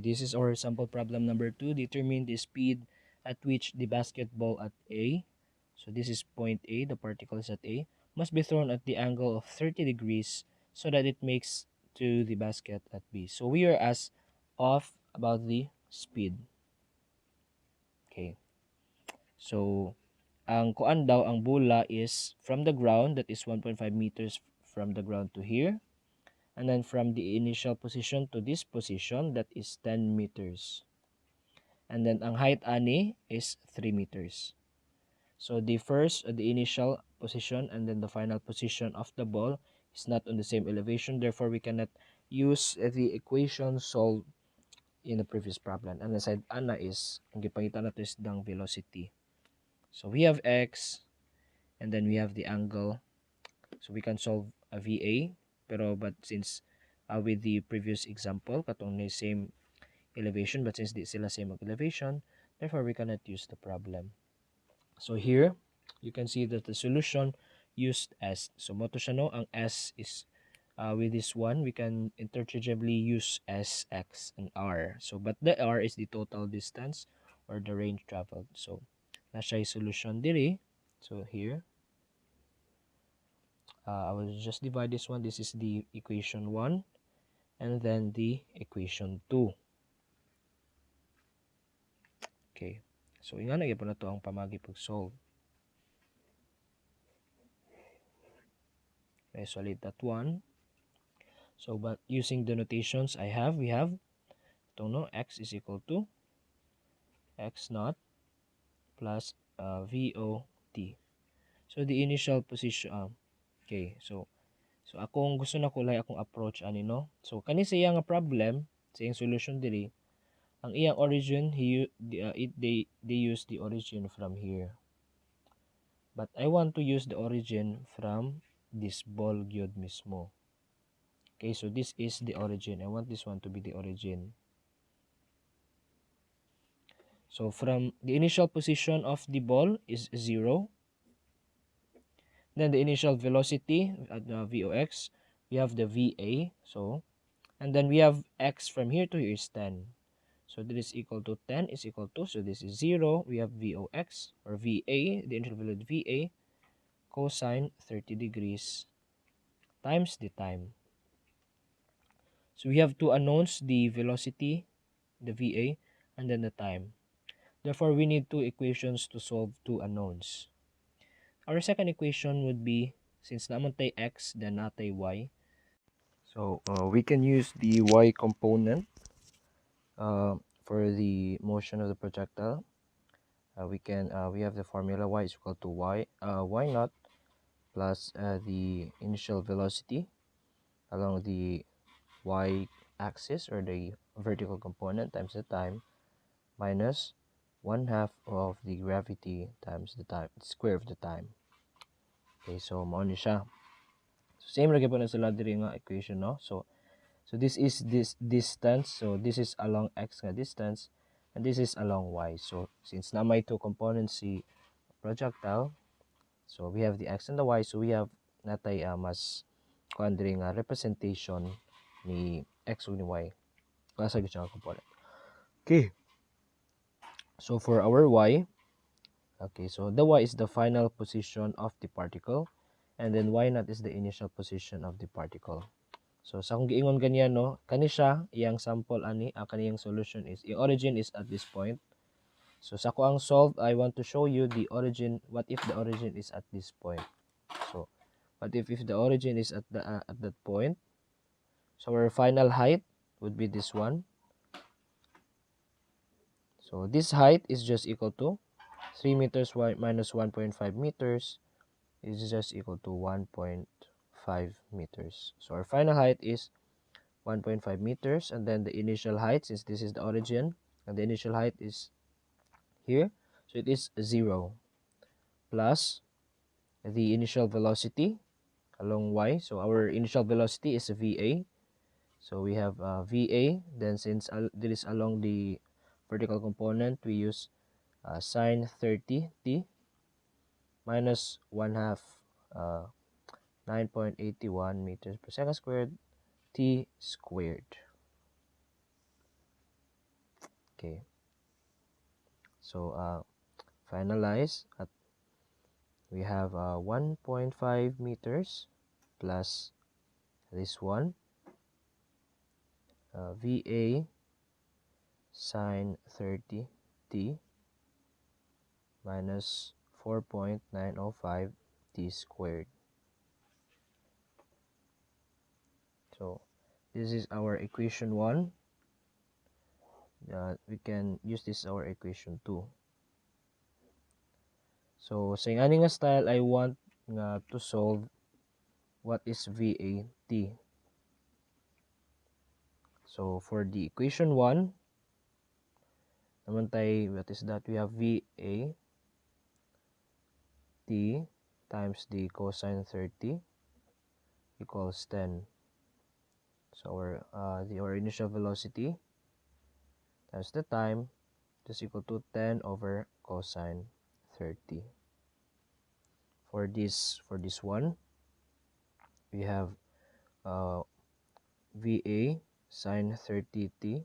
this is our sample problem number 2. Determine the speed at which the basketball at A, so this is point A, the particle is at A, must be thrown at the angle of 30 degrees so that it makes to the basket at B. So we are asked off about the speed. Okay. So, ang kuan daw, ang bola is from the ground, that is 1.5 meters from the ground to here. And then from the initial position to this position, that is 10 meters. And then ang height ani is 3 meters. So the initial position and then the final position of the ball is not on the same elevation. Therefore, we cannot use the equation solved in the previous problem. And the side ana is, ang gipangita nato is dang velocity. So we have x and then we have the angle. So we can solve a VA. But since with the previous example, katong na same elevation, but since di sila same elevation, therefore we cannot use the problem. So here, you can see that the solution used S. So mo to siya no, ang S is with this one, we can interchangeably use S, X, and R. So but the R is the total distance or the range traveled. So na siya solution diri. So here, I will just divide this one. This is the equation 1 and then the equation 2. Okay. So nga na gyapon na to ang pamagi pag-solve. Okay, solid that one. So but using the notations we have don't know x is equal to x naught plus VOT. So the initial position okay, so akong gusto na kulay akong approach ani no. So kani sa iyang problem, sa iyang solution diri, ang iyang origin they use the origin from here. But I want to use the origin from this ball gyud mismo. Okay, so this is the origin. I want this one to be the origin. So from the initial position of the ball is 0. Then the initial velocity at VOX, we have the VA. So, and then we have x from here to here is 10. So this is equal to 10 is equal to, so this is 0. We have VOX or VA, the initial value VA, cosine 30 degrees times the time. So we have two unknowns, the velocity, the VA, and then the time. Therefore, we need two equations to solve two unknowns. Our second equation would be, since naman tayo x, then natay y. So, we can use the y component for the motion of the projectile. We have the formula y is equal to y naught plus the initial velocity along the y axis or the vertical component times the time minus 1/2 of the gravity times the time, square of the time. Okay, so mao ni siya. So same ra gyud na sila diri nga equation, no? So this is this distance. So this is along x nga distance and this is along y. So since na may two components si projectile, so we have the x and the y, so we have natay mas kuan diri nga representation ni x ug ni y. Klase gyud siya nga component. Okay. So for our y, okay, so the y is the final position of the particle and then y naught is the initial position of the particle. So sa akong giingon ganyan, no, kani siya iyang sample ani, kaniyang solution is yung origin is at this point. So sa ko ang solve, I want to show you the origin. What if the origin is at this point? So what if the origin is at that point? So our final height would be this one. So this height is just equal to 3 meters minus 1.5 meters is just equal to 1.5 meters. So our final height is 1.5 meters, and then the initial height, since this is the origin and the initial height is here, so it is 0 plus the initial velocity along y. So our initial velocity is VA, so we have VA. Then since this is along the vertical component, we use sine 30t minus 1/2 9.81 meters per second squared t squared. Okay. So finalize at we have 1.5 meters plus this one, VA sine 30t minus 4.905 t squared. So this is our equation 1. We can use this our equation 2. So sa nga style, I want to solve what is VAT. So for the equation 1, naman tayo, what is that? We have VA t times the cosine 30 equals 10. So our initial velocity times the time is equal to 10 over cosine 30. For this one, we have VA sine 30t,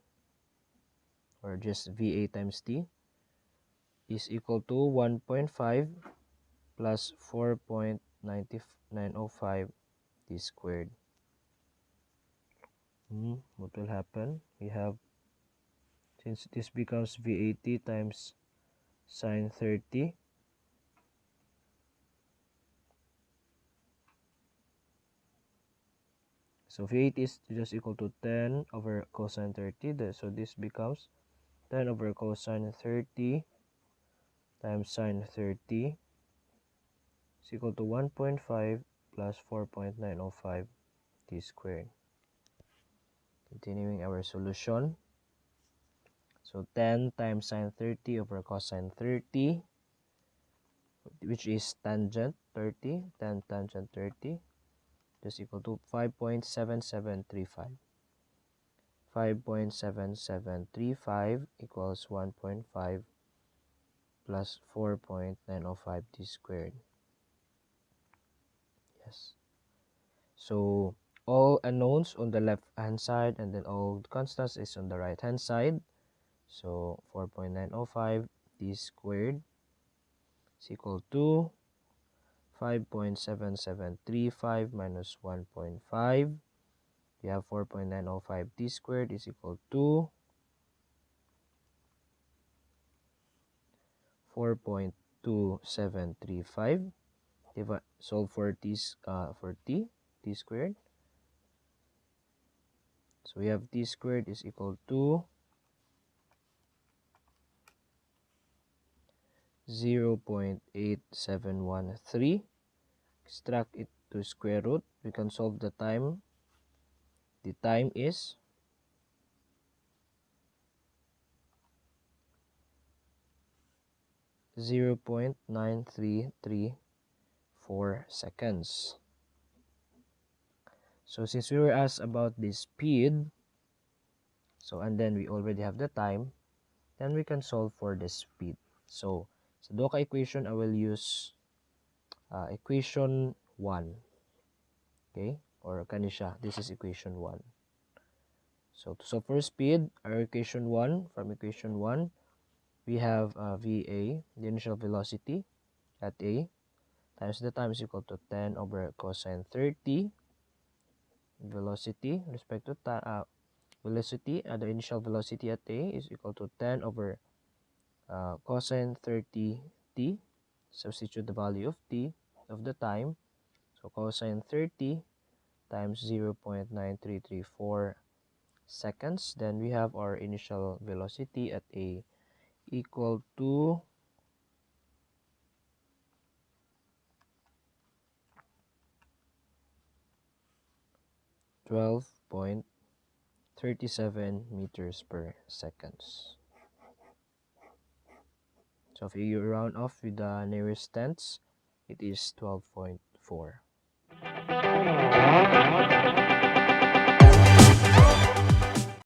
or just VA times t, is equal to 1.5 plus 4.9905 t squared. What will happen? We have, since this becomes VAT times sine 30, so VAT is just equal to 10 over cosine 30. So this becomes 10 over cosine 30 times sine 30 is equal to 1.5 plus 4.905 t squared. Continuing our solution. So 10 times sine 30 over cosine 30, which is tangent 30, 10 tangent 30, is equal to 5.7735. 5.7735 equals 1.5 plus 4.905 t squared. Yes. So all unknowns on the left hand side, and then all constants is on the right hand side. So 4.905 t squared is equal to 5.7735 minus 1.5. We have 4.905 t squared is equal to 4.2735. Solve for t squared. So we have t squared is equal to 0.8713. Extract it to square root. We can solve the time. The time is 0.9334 seconds. So since we were asked about the speed, so and then we already have the time, then we can solve for the speed. So sa Doka equation, I will use equation 1. Okay? Or kanisha, this is equation 1. So to solve for speed, our equation 1, from equation 1, we have VA, the initial velocity at A, times the time is equal to 10 over cosine 30. Velocity, respect to velocity, the initial velocity at A is equal to 10 over cosine 30t. Substitute the value of t, of the time. So cosine 30 times 0.9334 seconds. Then we have our initial velocity at A equal to 12.37 meters per seconds. So if you round off with the nearest tenths, it is 12.4.